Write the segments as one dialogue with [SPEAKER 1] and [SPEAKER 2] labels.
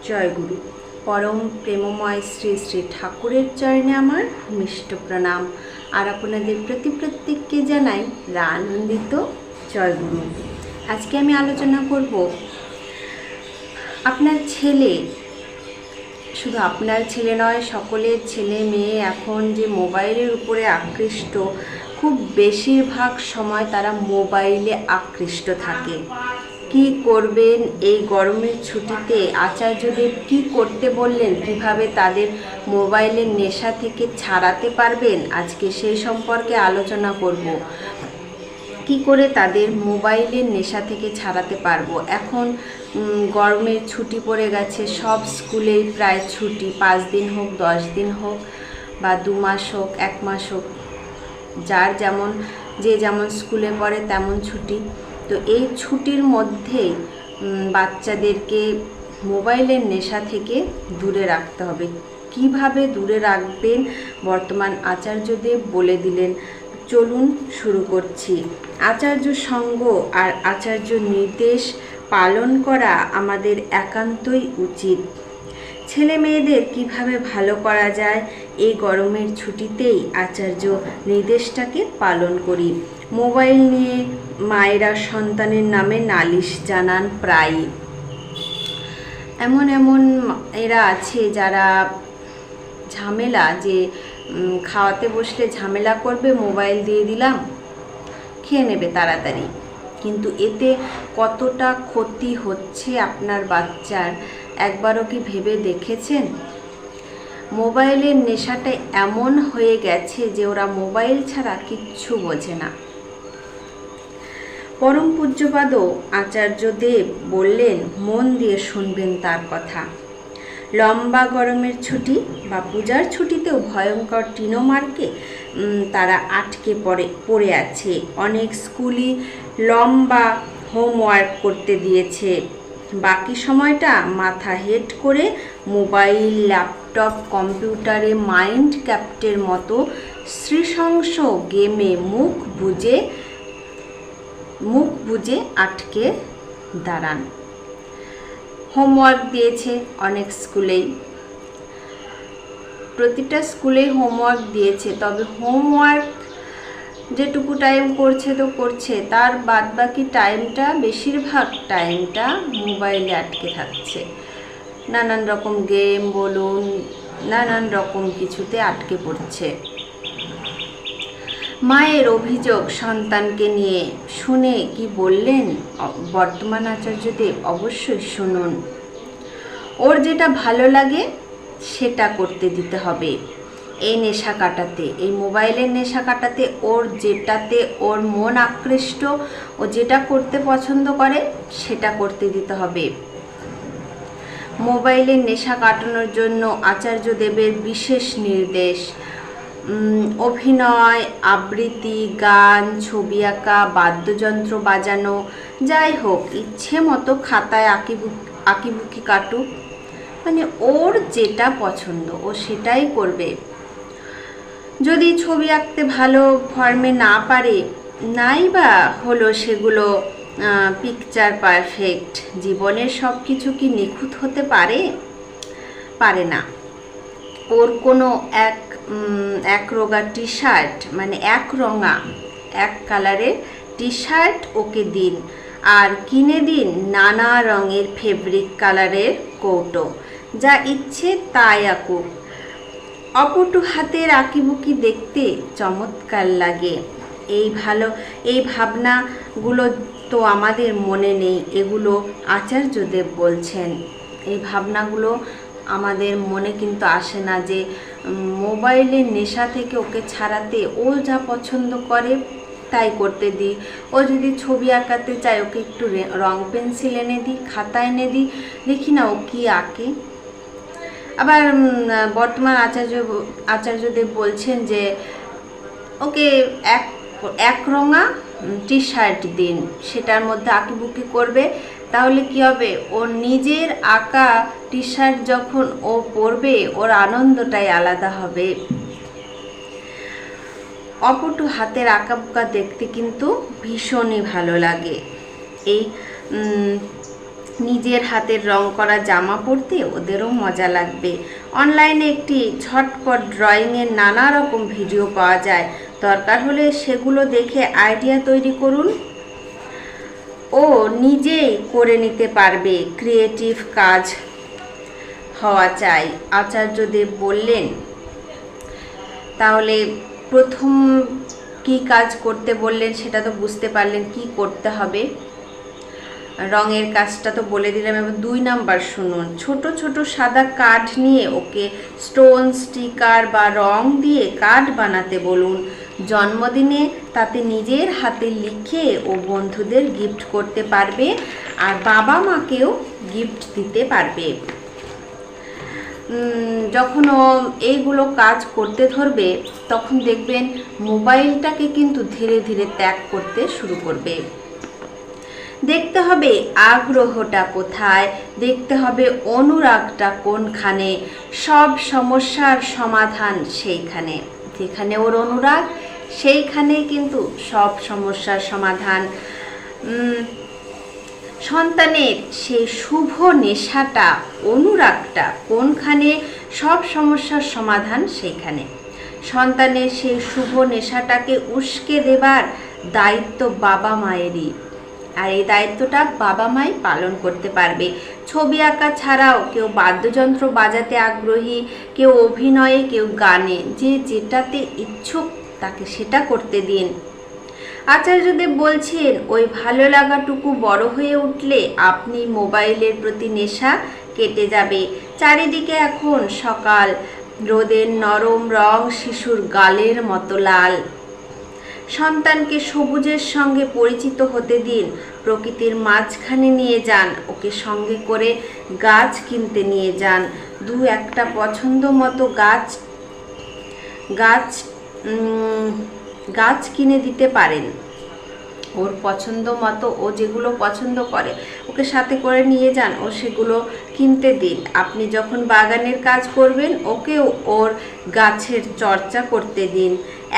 [SPEAKER 1] জয়গুরু। পরম প্রেমময় শ্রী শ্রী ঠাকুরের চরণে আমার মিষ্ট প্রণাম। আর আপনাদের প্রত্যেককে জানাই আনন্দিত জয়গুরু। আজকে আমি আলোচনা করব আপনার ছেলে, শুধু আপনার ছেলে নয়, সকলের ছেলে মেয়ে এখন যে মোবাইলের উপরে আকৃষ্ট, খুব বেশিরভাগ সময় তারা মোবাইলে আকৃষ্ট থাকে। কি করবেন এই গরমের ছুটিতে? আচার্যদেব কি করতে বললেন, কিভাবে তাদের মোবাইলের নেশা থেকে ছাড়াতে পারবেন, আজকে সেই সম্পর্কে আলোচনা করব। কি করে তাদের মোবাইলের নেশা থেকে ছাড়াতে পারবো। এখন গরমের ছুটি পড়ে গেছে, সব স্কুলেই প্রায় ছুটি, 5 দিন হোক, 10 দিন হোক, বা 2 মাস হোক, 1 মাস হোক, যার যেমন, যে যেমন স্কুলে পড়ে তেমন ছুটি। তো এই ছুটির মধ্যেই বাচ্চাদেরকে মোবাইলের নেশা থেকে দূরে রাখতে হবে। কিভাবে দূরে রাখবেন বর্তমান আচার্যদেব বলে দিলেন। চলুন শুরু করছি। আচার্য সঙ্গ আর আচার্য নির্দেশ পালন করা আমাদের একান্তই উচিত। ছেলে মেয়েদের কিভাবে ভালো করা যায়, এই গরমের ছুটিতেই আচার্য নির্দেশটাকে পালন করি। মোবাইল নিয়ে মায়েরা সন্তানের নামে নালিশ জানান প্রায়ই। এমন এরা আছে যারা ঝামেলা, যে খাওয়াতে বসলে ঝামেলা করবে, মোবাইল দিয়ে দিলাম, খেয়ে নেবে তাড়াতাড়ি। কিন্তু এতে কতটা ক্ষতি হচ্ছে আপনার বাচ্চার, একবারও কি ভেবে দেখেছেন? মোবাইলের নেশাটা এমন হয়ে গেছে যে ওরা মোবাইল ছাড়া কিচ্ছু বোঝে না। পরম পূজ্যপাদ আচার্যদেব বললেন, মন দিয়ে শুনবেন তার কথা। লম্বা গরমের ছুটি বা পূজার ছুটিতেও ভয়ঙ্কর টিনোমার্কে তারা আটকে পড়ে আছে। অনেক স্কুলই লম্বা হোমওয়ার্ক করতে দিয়েছে, বাকি সময়টা মাথা হেড করে মোবাইল, ল্যাপটপ, কম্পিউটারে মাইন্ড ক্রাফটের মতো নৃশংস গেমে মুখ বুজে আটকে দাঁড়ান। হোমওয়ার্ক দিয়েছে অনেক স্কুলেই, প্রতিটা স্কুলেই হোমওয়ার্ক দিয়েছে, তবে হোমওয়ার্ক যেটুকু টাইম করছে তো করছে, তার বাদবাকি টাইমটা, বেশিরভাগ টাইমটা মোবাইলে আটকে থাকছে। নানান রকম গেম বলুন, নানান রকম কিছুতে আটকে পড়ছে। মায়ের অভিযোগ সন্তানকে নিয়ে, শুনে কি বললেন বর্তমান আচার্যদেব? অবশ্যই শুনুন। ওর যেটা ভালো লাগে সেটা করতে দিতে হবে। এই নেশা কাটাতে, এই মোবাইলের নেশা কাটাতে, ওর যেটাতে ওর মন আকৃষ্ট, ও যেটা করতে পছন্দ করে সেটা করতে দিতে হবে। মোবাইলের নেশা কাটানোর জন্য আচার্যদেবের বিশেষ নির্দেশ। অভিনয়, আবৃত্তি, গান, ছবি আঁকা, বাদ্যযন্ত্র বাজানো, যাই হোক, ইচ্ছে মতো খাতায় আঁকিবুকি কাটুক, মানে ওর যেটা পছন্দ ও সেটাই করবে। যদি ছবি আঁকতে ভালো ফর্মে না পারে, নাই বা হলো সেগুলো পিকচার পারফেক্ট, জীবনের সব কিছু কি নিখুঁত হতে পারে না। ওর কোনো এক রঙা টি শার্ট, মানে এক কালারের টি শার্ট ওকে দিন, আর কিনে দিন নানা রঙের ফেব্রিক কালারের কৌটো, যা ইচ্ছে তাই আঁকুক। অপটু হাতের আঁকিবুকি দেখতে চমৎকার লাগে। এই ভাবনাগুলো তো আমাদের মনে নেই, এগুলো আচার্যদেব বলছেন। এই ভাবনাগুলো আমাদের মনে কিন্তু আসে না, যে মোবাইলের নেশা থেকে ওকে ছাড়াতে ও যা পছন্দ করে তাই করতে দিই। ও যদি ছবি আঁকাতে চায়, ওকে একটু রং পেন্সিল এনে দিই, খাতা এনে দিই, দেখি না ও কি আঁকে। আবার বর্তমান আচার্যদেব বলছেন যে ওকে এক রঙা টি শার্ট দিন, সেটার মধ্যে আঁকিবুকি করবে, তাহলে কি হবে, ওর নিজের আঁকা টি শার্ট যখন ও পরবে, ওর আনন্দটাই আলাদা হবে। অপটু হাতের আঁকাবুকা দেখতে কিন্তু ভীষণই ভালো লাগে। এই নিজের হাতের রং করা জামা পরতে ওদেরও মজা লাগবে। অনলাইনে একটি ঝটপট ড্রয়িংয়ের নানা রকম ভিডিও পাওয়া যায়, দরকার হলে সেগুলো দেখে আইডিয়া তৈরি করুন। ও নিজেই করে নিতে পারবে, ক্রিয়েটিভ কাজ হওয়া চাই, আচার্যদেব বললেন। তাহলে প্রথম কি কাজ করতে বললেন সেটা তো বুঝতে পারলেন কি করতে হবে। রঙের কাজটা তো বলে দিলাম। এবার 2 নাম্বার শুনুন। ছোট ছোট সাদা কার্ড নিয়ে ওকে স্টোন, স্টিকার বা রং দিয়ে কার্ড বানাতে বলুন। জন্মদিনে তাতে নিজের হাতে লিখে ও বন্ধুদের গিফট করতে পারবে, আর বাবা মাকেও গিফট দিতে পারবে। যখন ও এইগুলো কাজ করতে ধরবে তখন দেখবেন মোবাইলটাকে কিন্তু ধীরে ধীরে ত্যাগ করতে শুরু করবে। দেখতে হবে আগ্রহটা কোথায়, দেখতে হবে অনুরাগটা কোনখানে। সব সমস্যার সমাধান সেইখানে, যেখানে ওর অনুরাগ সেইখানে কিন্তু সব সমস্যার সমাধান। সন্তানের সেই শুভ নেশাটা, অনুরাগটা কোনখানে, সব সমস্যার সমাধান সেইখানে। সন্তানের সেই শুভ নেশাটাকে উস্কে দেবার দায়িত্ব বাবা মায়েরই, আর এই দায়িত্বটা বাবা মাই পালন করতে পারবে। ছবি আঁকা ছাড়াও কেউ বাদ্যযন্ত্র বাজাতে আগ্রহী, কেউ অভিনয়ে, কেউ গানে, যে যেটাতে ইচ্ছুক তাকে সেটা করতে দিন। আচার্যদেব বলছেন ওই ভালো লাগাটুকু বড় হয়ে উঠলে আপনি মোবাইলের প্রতি নেশা কেটে যাবে। চারিদিকে এখন সকাল, রোদের নরম রং শিশুর গালের মতো লাল। সন্তানকে সবুজের সঙ্গে পরিচিত হতে দিন, প্রকৃতির মাঝখানে নিয়ে যান, ওকে সঙ্গে করে গাছ কিনতে নিয়ে যান। 2-1টা পছন্দ মতো গাছ কিনে দিতে পারেন। ওর পছন্দ মতো, ও যেগুলো পছন্দ করে ওকে সাথে করে নিয়ে যান, ও সেগুলো কিনতে দিন। আপনি যখন বাগানের কাজ করবেন ওকেও ওর গাছের চর্চা করতে দিন।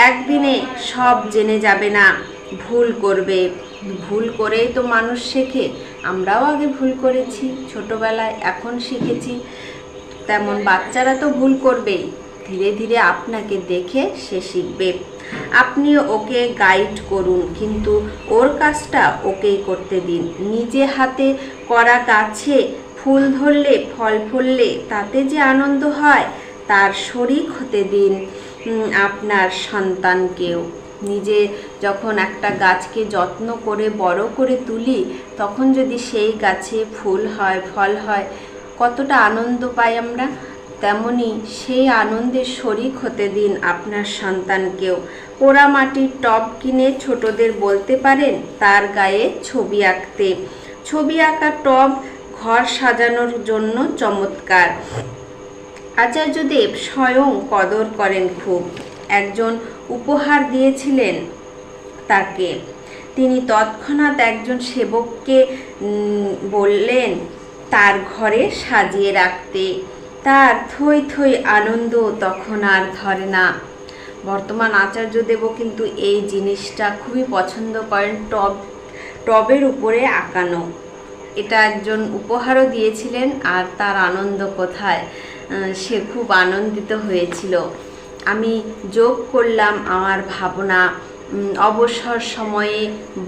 [SPEAKER 1] একদিনে সব জেনে যাবে না, ভুল করবে। ভুল করেই তো মানুষ শেখে। আমরাও আগে ভুল করেছি ছোটবেলায়, এখন শিখেছি। তেমন বাচ্চারা তো ভুল করবেই, ধীরে ধীরে আপনাকে দেখে সে শিখবে। আপনি ওকে গাইড করুন, কিন্তু ওর কাজটা ওকেই করতে দিন। নিজে হাতে করা গাছে ফুল ধরলে, ফল ফললে তাতে যে আনন্দ হয় তার শরিক হতে দিন আপনার সন্তানকেও। নিজে যখন একটা গাছকে যত্ন করে বড় করে তুলি, তখন যদি সেই গাছে ফুল হয়, ফল হয়, কতটা আনন্দ পাই আমরা। তেমনি সেই আনন্দের শরিক হতে দিন আপনার সন্তানকেও। পোড়া মাটির টব কিনে ছোটদের বলতে পারেন তার গায়ে ছবি আঁকতে। ছবি আঁকা টব ঘর সাজানোর জন্য চমৎকার। আচার্যদেব স্বয়ং কদর করেন খুব। একজন উপহার দিয়েছিলেন তাকে, তিনি তৎক্ষণাৎ একজন সেবককে বললেন তার ঘরে সাজিয়ে রাখতে। তার থই থই আনন্দ তখন আর ধরে না। বর্তমান আচার্যদেবও কিন্তু এই জিনিসটা খুবই পছন্দ করেন, টবের উপরে আঁকানো। এটা একজন উপহারও দিয়েছিলেন, আর তার আনন্দ কোথায়, সে খুব আনন্দিত হয়েছিল। আমি যোগ করলাম আমার ভাবনা, অবসর সময়ে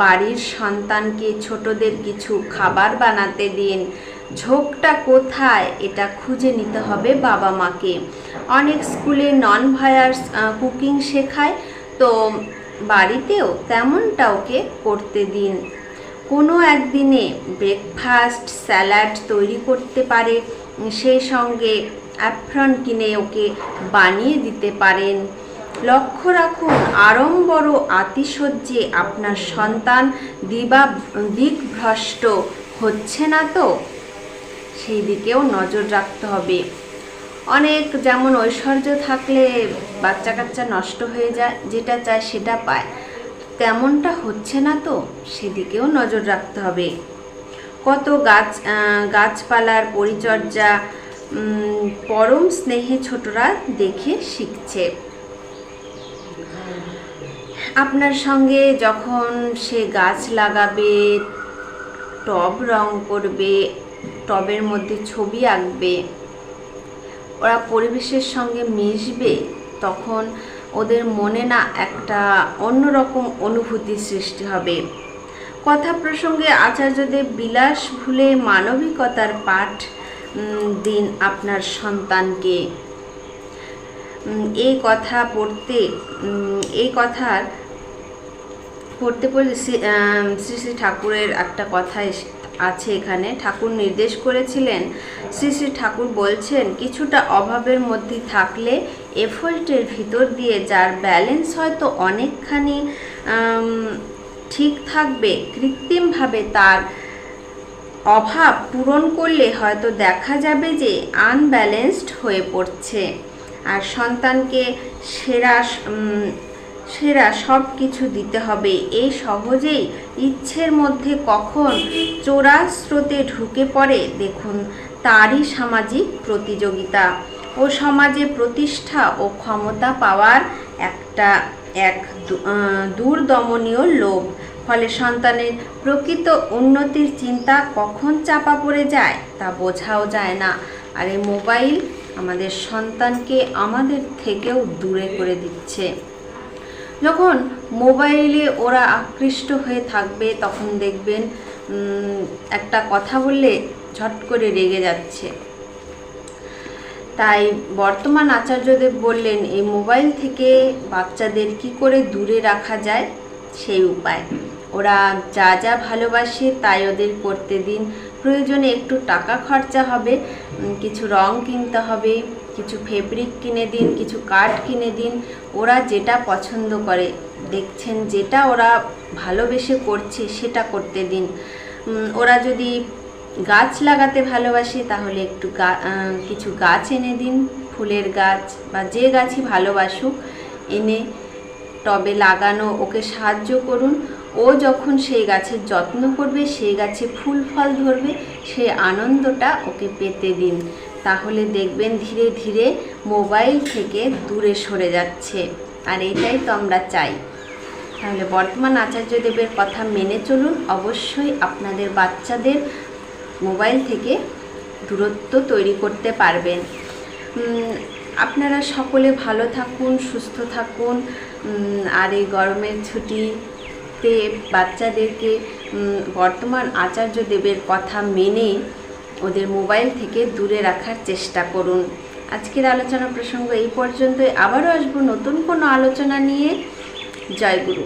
[SPEAKER 1] বাড়ির সন্তানকে ছোটদের কিছু খাবার বানাতে দিন। ঝোঁকটা কোথায় এটা খুঁজে নিতে হবে বাবা মাকে। অনেক স্কুলে নন ভায়ার্স কুকিং শেখায়, তো বাড়িতেও তেমনটা ওকে করতে দিন। কোনো একদিনে ব্রেকফাস্ট, স্যালাড তৈরি করতে পারে, সেই সঙ্গে অ্যাপ্রন কিনে ওকে বানিয়ে দিতে পারেন। লক্ষ্য রাখুন আড়ম্বর আতিশয্যে আপনার সন্তান দিকভ্রষ্ট হচ্ছে না তো, সেই দিকেও নজর রাখতে হবে। অনেক যেমন ঐশ্বর্য থাকলে বাচ্চা কাচ্চা নষ্ট হয়ে যায়, যেটা চায় সেটা পায়, তেমনটা হচ্ছে না তো, সেদিকেও নজর রাখতে হবে। কত গাছপালার পরিচর্যা পরম স্নেহে ছোটরা দেখে শিখছে। আপনার সঙ্গে যখন সে গাছ লাগাবে, টব রং করবে, টবের মধ্যে ছবি আঁকবে, ওরা পরিবেশের সঙ্গে মিশবে, তখন ওদের মনে না একটা অন্যরকম অনুভূতি সৃষ্টি হবে। কথা প্রসঙ্গে আচার্যদেব বিলাস ভুলে মানবিকতার পাঠ দিন আপনার সন্তানকে। এই কথা পড়তে পড়তে শ্রী শ্রী ঠাকুরের একটা কথা আছে এখানে। ঠাকুর নির্দেশ করেছিলেন, শ্রী শ্রী ঠাকুর বলছেন, কিছুটা অভাবের মধ্যে থাকলে এফোর্টের ভিতর দিয়ে যার ব্যালেন্স হয়তো অনেকখানি ঠিক থাকবে, কৃত্রিমভাবে তার অভাব পূরণ করলে হয়তো দেখা যাবে যে আনব্যালেন্সড হয়ে পড়ছে। আর সন্তানকে সেরা সব কিছু দিতে হবে, এই সহজেই ইচ্ছের মধ্যে কখন চোরা স্রোতে ঢুকে পড়ে দেখুন, তারই সামাজিক প্রতিযোগিতা ও সমাজে প্রতিষ্ঠা ও ক্ষমতা পাওয়ার এক দুর্দমনীয় লোভ। ফলে সন্তানের প্রকৃত উন্নতির চিন্তা কখন চাপা পড়ে যায় তা বোঝাও যায় না। আর এই মোবাইল আমাদের সন্তানকে আমাদের থেকেও দূরে করে দিচ্ছে। যখন মোবাইলে ওরা আকৃষ্ট হয়ে থাকবে তখন দেখবেন একটা কথা বললে ঝট করে রেগে যাচ্ছে। তাই বর্তমান আচার্যদেব বললেন, এই মোবাইল থেকে বাচ্চাদের কি করে দূরে রাখা যায় সেই উপায়। ওরা যা যা ভালোবাসে তাই ওদের করতে দিন। প্রয়োজনে একটু টাকা খরচা হবে, কিছু রং কিনতে হবে, কিছু ফেব্রিক কিনে দিন, কিছু কাঠ কিনে দিন। ওরা যেটা পছন্দ করে, দেখছেন যেটা ওরা ভালোবেসে করছে সেটা করতে দিন। ওরা যদি গাছ লাগাতে ভালোবাসে তাহলে একটু কিছু গাছ এনে দিন, ফুলের গাছ বা যে গাছই ভালোবাসুক এনে টবে লাগানো ওকে সাহায্য করুন। ও যখন সেই গাছের যত্ন করবে, সেই গাছে ফুল ফল ধরবে, সেই আনন্দটা ওকে পেতে দিন। তাহলে দেখবেন ধীরে ধীরে মোবাইল থেকে দূরে সরে যাচ্ছে। আর এটাই তো আমরা চাই। তাহলে বর্তমান আচার্যদেবের কথা মেনে চলুন, অবশ্যই আপনাদের বাচ্চাদের মোবাইল থেকে দূরত্ব তৈরি করতে পারবেন। আপনারা সকলে ভালো থাকুন, সুস্থ থাকুন। আর এই গরমের ছুটিতে বাচ্চাদেরকে বর্তমান আচার্যদেবের কথা মেনে ওদের মোবাইল থেকে দূরে রাখার চেষ্টা করুন। আজকের আলোচনা প্রসঙ্গ এই পর্যন্তই। আবারও আসবো নতুন কোনো আলোচনা নিয়ে। জয় গুরু।